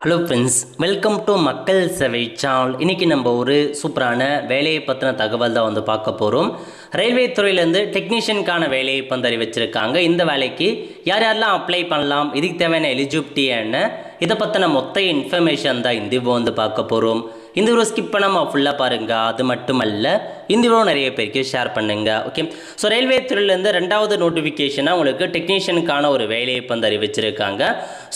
Hello friends, welcome to மக்கள் சேவை channel. இன்றைக்கி நம்ம ஒரு சூப்பரான வேலையை பற்றின தகவல் தான் வந்து பார்க்க போகிறோம். ரயில்வே துறையிலேருந்து டெக்னீஷியனுக்கான வேலையை இப்போ அறிவிச்சிருக்காங்க. இந்த வேலைக்கு யார் யாரெல்லாம் அப்ளை பண்ணலாம், இதுக்கு தேவையான எலிஜிபிலிட்டி என்ன, இதை பற்றின மொத்த இன்ஃபர்மேஷன் தான் இந்த வீடியோ வந்து பார்க்க போகிறோம். இந்த வீடியோ ஸ்கிப் பண்ணாமல் ஃபுல்லாக பாருங்கள். அது மட்டுமல்ல, இந்த வீடியோ நிறைய பேருக்கு ஷேர் பண்ணுங்கள். ஓகே, ஸோ ரயில்வே துறையிலேருந்து ரெண்டாவது நோட்டிஃபிகேஷனாக உங்களுக்கு டெக்னீஷியனுக்கான ஒரு வேலையை இப்போ அறிவிச்சிருக்காங்க.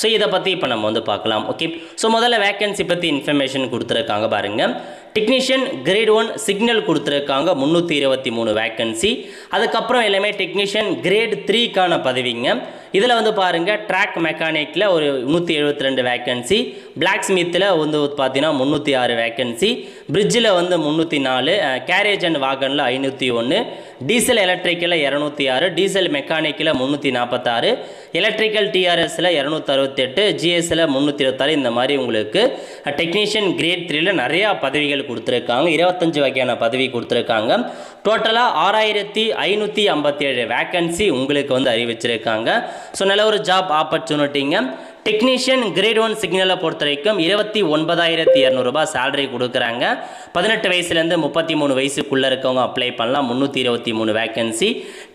ஸோ இதை பற்றி இப்போ நம்ம வந்து பார்க்கலாம். ஓகே, ஸோ முதல்ல வேக்கன்சி பற்றி இன்ஃபர்மேஷன் கொடுத்துருக்காங்க பாருங்கள். டெக்னீஷியன் கிரேட் 1 சிக்னல் கொடுத்துருக்காங்க, 323 வேக்கன்சி. அதுக்கப்புறம் எல்லாமே டெக்னீஷியன் கிரேட் 3க்கான பதவிங்க. இதில் வந்து பாருங்கள், ட்ராக் மெக்கானிக்கில் ஒரு 172 வேக்கன்சி, பிளாக் ஸ்மித்தில் வந்து பார்த்தீங்கன்னா 306 வேக்கன்சி, பிரிட்ஜில் வந்து 304, கேரேஜ் அண்ட் வாகனில் 501, டீசல் எலக்ட்ரிக்கலில் 206, டீசல் மெக்கானிக்கில் 346, எலக்ட்ரிக்கல் டிஆர்எஸில் 268, ஜிஎஸ்சில் 326. இந்த மாதிரி உங்களுக்கு டெக்னீஷியன் கிரேட் 3ல நிறையா பதவிகள் கொடுத்துருக்காங்க. 25 வகையான பதவி கொடுத்துருக்காங்க. டோட்டலாக 6557 வேக்கன்சி உங்களுக்கு வந்து அறிவிச்சிருக்காங்க. ஸோ நல்ல ஒரு ஜாப் ஆப்பர்ச்சுனிட்டிங்க. டெக்னீஷியன் கிரேட் 1 சிக்னலை பொறுத்த வரைக்கும் 29,200 ரூபாய் சேலரி கொடுக்குறாங்க. 18 வயசுலேருந்து 33 வயசுக்குள்ளே இருக்கவங்க அப்ளை பண்ணலாம். 323 வேக்கன்சி.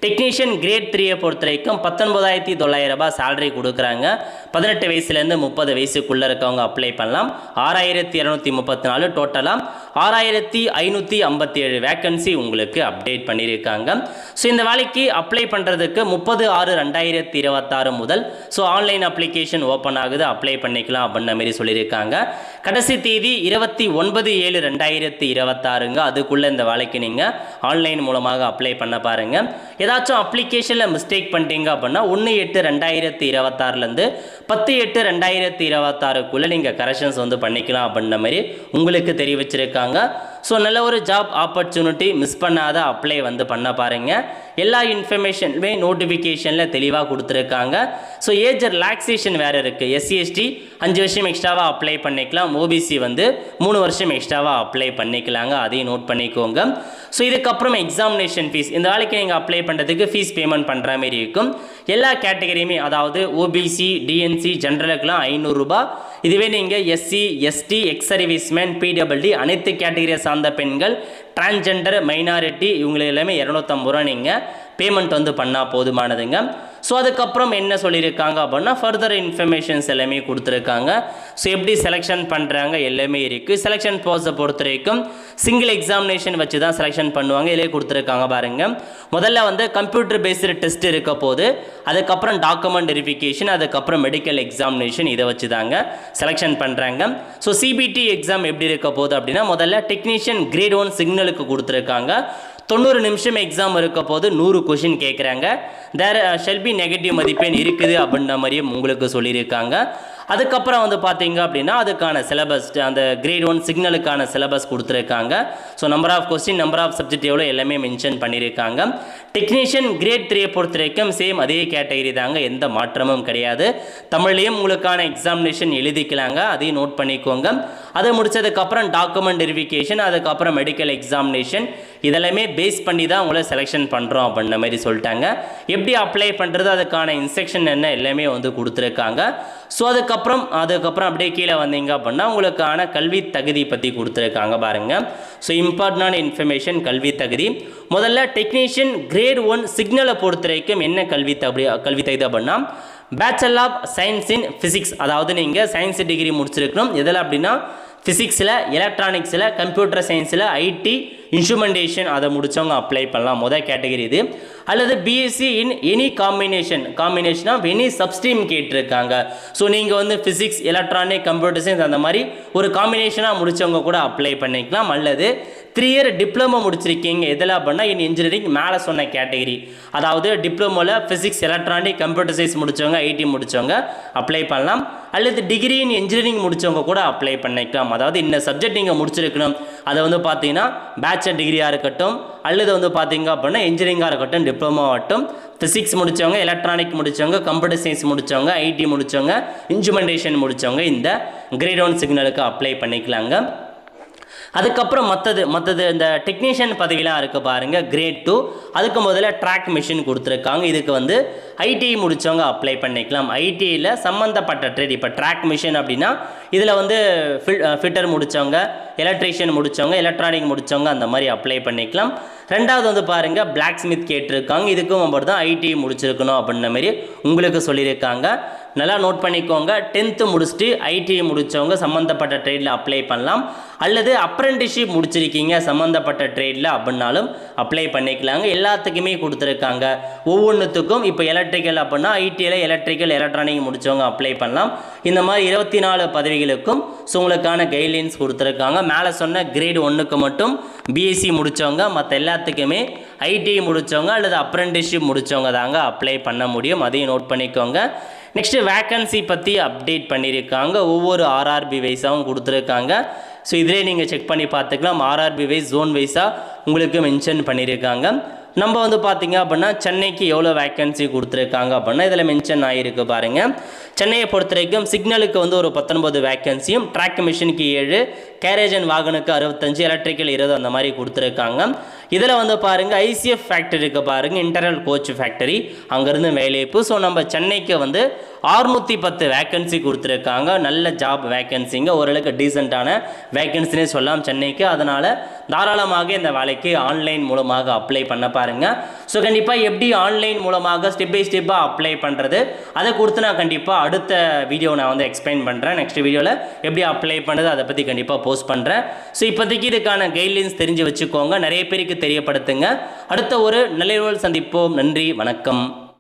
டெக்னீஷியன் கிரேட் 3யை பொறுத்த வரைக்கும் 19,900 ரூபாய் சேலரி கொடுக்குறாங்க. 18 வயசுலேருந்து 30 வயசுக்குள்ளே இருக்கவங்க அப்ளை பண்ணலாம். 6,234, டோட்டலாக 6,557 வேக்கன்சி உங்களுக்கு அப்டேட் பண்ணியிருக்காங்க. ஸோ இந்த வேலைக்கு அப்ளை பண்ணுறதுக்கு 30/6/2026 முதல் ஸோ ஆன்லைன் அப்ளிகேஷன் ஓப்பன் ஆகுது, அப்ளை பண்ணிக்கலாம் அப்படின்ற மாதிரி சொல்லியிருக்காங்க. கடைசி தேதி 29/7/2026ங்க. அதுக்குள்ளே இந்த வேலைக்கு நீங்கள் ஆன்லைன் மூலமாக அப்ளை பண்ண பாருங்கள். ஏதாச்சும் அப்ளிகேஷனில் மிஸ்டேக் பண்ணிட்டீங்க அப்படின்னா 1/8/2026லேருந்து 10/8/2026க்குள்ளே நீங்கள் கரெக்ஷன்ஸ் வந்து பண்ணிக்கலாம் அப்படின்ற மாதிரி உங்களுக்கு தெரிவிச்சிருக்காங்க. ஸோ நல்ல ஒரு ஜாப் ஆப்பர்ச்சுனிட்டி, மிஸ் பண்ணாத அப்ளை வந்து பண்ண பாருங்கள். எல்லா இன்ஃபர்மேஷனுமே நோட்டிஃபிகேஷனில் தெளிவாக கொடுத்துருக்காங்க. ஸோ ஏஜ் ரிலாக்ஸேஷன் வேறு இருக்குது. எஸ்சி/எஸ்டி 5 வருஷம் எக்ஸ்ட்ராவாக அப்ளை பண்ணிக்கலாம். ஓபிசி வந்து 3 வருஷம் எக்ஸ்ட்ராவாக அப்ளை பண்ணிக்கலாங்க. அதையும் நோட் பண்ணிக்கோங்க. ஸோ இதுக்கப்புறம் எக்ஸாமினேஷன் ஃபீஸ், இந்த வேலைக்கு நீங்கள் அப்ளை பண்ணுறதுக்கு ஃபீஸ் பேமெண்ட் பண்ணுற மாதிரி இருக்கும். எல்லா கேட்டகரியுமே, அதாவது ஓபிசி, டிஎன்சி, ஜென்ரலுக்கெலாம் 500 ரூபாய். இதுவே நீங்கள் SC, ST, ex serviceman, PWD அனைத்து கேட்டகரியை சார்ந்த பெண்கள், டிரான்ஸ்ஜெண்டர், மைனாரிட்டி இவங்களை எல்லாமே 250 ரூபா நீங்கள் பேமெண்ட் வந்து பண்ணால் போதுமானதுங்க. ஸோ அதுக்கப்புறம் என்ன சொல்லியிருக்காங்க அப்படின்னா ஃபர்தர் இன்ஃபர்மேஷன்ஸ் எல்லாமே கொடுத்துருக்காங்க. ஸோ எப்படி செலெக்ஷன் பண்ணுறாங்க எல்லாமே இருக்குது. செலெக்ஷன் ப்ராசஸை பொறுத்த வரைக்கும் சிங்கிள் எக்ஸாமினேஷன் வச்சு தான் செலெக்ஷன் பண்ணுவாங்க. இதிலே கொடுத்துருக்காங்க பாருங்கள். முதல்ல வந்து கம்ப்யூட்டர் பேஸ்டு டெஸ்ட் இருக்க போது, அதுக்கப்புறம் டாக்குமெண்ட் வெரிஃபிகேஷன், அதுக்கப்புறம் மெடிக்கல் எக்ஸாமினேஷன், இதை வச்சு தாங்க செலெக்ஷன் பண்ணுறாங்க. ஸோ சிபிடி எக்ஸாம் எப்படி இருக்க போகுது அப்படின்னா முதல்ல டெக்னீஷியன் கிரேட் 1 சிக்னலுக்கு கொடுத்துருக்காங்க. 90 நிமிஷம் எக்ஸாம் இருக்க போது 100 கொஷின் கேட்குறாங்க. தேர் ஷெல் பி நெகட்டிவ் மதிப்பெண் இருக்குது அப்படின்ற மாதிரியும் உங்களுக்கு சொல்லியிருக்காங்க. அதுக்கப்புறம் வந்து பார்த்தீங்க அப்படின்னா அதுக்கான சிலபஸ், அந்த கிரேட் 1 சிக்னலுக்கான சிலபஸ் கொடுத்துருக்காங்க. So number of question, number of subject எவ்வளோ எல்லாமே மென்ஷன் பண்ணியிருக்காங்க. டெக்னீஷியன் கிரேட் 3 பொறுத்த வரைக்கும் சேம் அதே கேட்டகரி தாங்க, எந்த மாற்றமும் கிடையாது. தமிழ்லையும் உங்களுக்கான எக்ஸாமினேஷன் எழுதிக்கலாங்க, அதையும் நோட் பண்ணிக்கோங்க. அதை முடிச்சதுக்கப்புறம் டாக்குமெண்ட் வெரிஃபிகேஷன், அதுக்கப்புறம் மெடிக்கல் எக்ஸாமினேஷன், இதெல்லாமே பேஸ் பண்ணி தான் உங்களை செலெக்ஷன் பண்ணுறோம் அப்படின்ற மாதிரி சொல்லிட்டாங்க. எப்படி அப்ளை பண்ணுறது, அதுக்கான இன்ஸ்ட்ரக்ஷன் என்ன எல்லாமே வந்து கொடுத்துருக்காங்க. ஸோ அதுக்கப்புறம் அப்படியே கீழே வந்தீங்க அப்படின்னா உங்களுக்கான கல்வி தகுதி பற்றி கொடுத்துருக்காங்க பாருங்கள். ஸோ இம்பார்ட்டண்டான இன்ஃபர்மேஷன், கல்வி தகுதி. முதல்ல டெக்னீஷியன் கிரேட் 1 சிக்னலை பொறுத்த வரைக்கும் என்ன கல்வி தகுதி அப்படின்னா bachelor of science in physics, அதாவது நீங்கள் சயின்ஸ் டிகிரி முடிச்சிருக்கணும். எதில் அப்படின்னா ஃபிசிக்ஸில், எலக்ட்ரானிக்ஸில், கம்ப்யூட்டர் சயின்ஸில், ஐடி, இன்ஸ்ட்ருமெண்டேஷன் அதை முடித்தவங்க அப்ளை பண்ணலாம். முதல் கேட்டகரி இது. அல்லது பிஎஸ்சி இன் எனி காம்பினேஷனாக எனி சப்ஸ்ட்ரீம் கேட்டிருக்காங்க. ஸோ நீங்கள் வந்து ஃபிசிக்ஸ், எலக்ட்ரானிக், கம்ப்யூட்டர் சயின்ஸ் அந்த மாதிரி ஒரு காம்பினேஷனாக முடித்தவங்க கூட அப்ளை பண்ணிக்கலாம். அல்லது 3 இயர் டிப்ளமோ முடிச்சிருக்கீங்க, எதில் அப்படின்னா இன் இன்ஜினியரிங் மேலே சொன்ன கேட்டகரி, அதாவது டிப்ளமோவில் ஃபிசிக்ஸ், எலக்ட்ரானிக், கம்ப்யூட்டர் சயின்ஸ் முடித்தவங்க, ஐடி முடித்தவங்க அப்ளை பண்ணலாம். அல்லது டிகிரி இன் இன்ஜினியரிங் முடித்தவங்க கூட அப்ளை பண்ணிக்கலாம். அதாவது இந்த சப்ஜெக்ட் நீங்கள் முடிச்சிருக்கணும். அதை வந்து பார்த்தீங்கன்னா பேச்சுலர் டிகிரியாக இருக்கட்டும், அல்லது வந்து பார்த்தீங்க அப்படின்னா இன்ஜினியரிங்காக இருக்கட்டும், டிப்ளமோ ஆகட்டும், ஃபிசிக்ஸ் முடித்தவங்க, எலக்ட்ரானிக் முடித்தவங்க, கம்ப்யூட்டர் சயின்ஸ் முடித்தவங்க, ஐடி முடித்தவங்க, இன்ஸ்ட்ருமெண்டேஷன் முடித்தவங்க இந்த கிரேட் 1 சிக்னலுக்கு அப்ளை பண்ணிக்கலாங்க. அதுக்கப்புறம் மற்றது இந்த டெக்னீஷியன் பதவிலாம் இருக்குது பாருங்கள், கிரேட் 2. அதுக்கு முதல்ல ட்ராக் மிஷின் கொடுத்துருக்காங்க. இதுக்கு வந்து ஐடிஐ முடித்தவங்க அப்ளை பண்ணிக்கலாம். ஐடிஐயில் சம்மந்தப்பட்ட ட்ரேட், இப்போ ட்ராக் மிஷின் அப்படின்னா இதில் வந்து ஃபிட்டர் முடித்தவங்க, எலக்ட்ரீஷியன் முடித்தவங்க, எலக்ட்ரானிக் முடித்தவங்க அந்த மாதிரி அப்ளை பண்ணிக்கலாம். ரெண்டாவது வந்து பாருங்கள், பிளாக் ஸ்மித் கேட்டிருக்காங்க. இதுக்கும் அப்படி தான் ஐடிஐ முடிச்சிருக்கணும் அப்படின்ற மாதிரி உங்களுக்கு சொல்லியிருக்காங்க. நல்லா நோட் பண்ணிக்கோங்க. 10th முடிச்சுட்டு ஐடிஐ முடித்தவங்க சம்மந்தப்பட்ட ட்ரேடில் அப்ளை பண்ணலாம். அல்லது அப்ரெண்டிஸ்ஷிப் முடிச்சிருக்கீங்க சம்மந்தப்பட்ட ட்ரேடில் அப்படின்னாலும் அப்ளை பண்ணிக்கலாங்க. எல்லாத்துக்குமே கொடுத்துருக்காங்க. ஒவ்வொன்றுத்துக்கும் இப்போ எலக்ட்ரிக்கல் அப்படின்னா ஐடிஐயில் எலக்ட்ரிக்கல், எலக்ட்ரானிக் முடித்தவங்க அப்ளை பண்ணலாம். இந்த மாதிரி 24 பதவிகளுக்கும் ஸோ உங்களுக்கான கைட்லைன்ஸ் கொடுத்துருக்காங்க. மேலே சொன்ன கிரேட் 1க்கு மட்டும் பிஎஸ்சி முடித்தவங்க, மற்ற எல்லாத்துக்குமே ஐடிஐ முடித்தவங்க அல்லது அப்ரெண்டிஸ்ஷிப் முடித்தவங்க தாங்க அப்ளை பண்ண முடியும். அதையும் நோட் பண்ணிக்கோங்க. நெக்ஸ்ட்டு வேக்கன்சி பற்றி அப்டேட் பண்ணியிருக்காங்க. ஒவ்வொரு ஆர்ஆர்பி வைஸாகவும் கொடுத்துருக்காங்க. ஸோ இதிலே நீங்கள் செக் பண்ணி பார்த்துக்கலாம். ஆர்ஆர்பி வைஸ், ஜோன் வைஸாக உங்களுக்கு மென்ஷன் பண்ணியிருக்காங்க. நம்ம வந்து பார்த்திங்க அப்படின்னா சென்னைக்கு எவ்வளோ வேக்கன்சி கொடுத்துருக்காங்க அப்படின்னா இதில் மென்ஷன் ஆகிருக்கு பாருங்கள். சென்னையை பொறுத்த வரைக்கும் சிக்னலுக்கு வந்து ஒரு 19 வேக்கன்சியும், ட்ராக் மிஷினுக்கு 7, கேரேஜ் அண்ட் வாகனுக்கு 65, எலக்ட்ரிக்கல் 20 அந்த மாதிரி கொடுத்துருக்காங்க. இதில் வந்து பாருங்கள் ஐசிஎஃப் ஃபேக்டரிக்கு பாருங்கள், இன்டர்னல் கோச் ஃபேக்டரி, அங்கேருந்து வேலைப்பு. ஸோ நம்ம சென்னைக்கு வந்து 610 வேக்கன்சி கொடுத்துருக்காங்க. நல்ல ஜாப் வேக்கன்சிங்க, ஓரளவுக்கு டீசெண்டான வேக்கன்சினே சொல்லலாம் சென்னைக்கு. அதனால் தாராளமாக இந்த வேலைக்கு ஆன்லைன் மூலமாக அப்ளை பண்ண பாருங்கள். ஸோ கண்டிப்பாக எப்படி ஆன்லைன் மூலமாக ஸ்டெப் பை ஸ்டெப்பாக அப்ளை பண்ணுறது அதை கொடுத்து நான் கண்டிப்பாக அடுத்த வீடியோ நான் வந்து எக்ஸ்பிளைன் பண்ணுறேன். நெக்ஸ்ட் வீடியோவில் எப்படி அப்ளை பண்ணுறது அதை பற்றி கண்டிப்பாக போஸ்ட் பண்ணுறேன். ஸோ இப்போதைக்கு இதுக்கான கைட்லைன்ஸ் தெரிஞ்சு வச்சுக்கோங்க, நிறைய பேருக்கு தெரியப்படுத்துங்க. அடுத்த ஒரு நல்ல சந்திப்போம். நன்றி, வணக்கம்.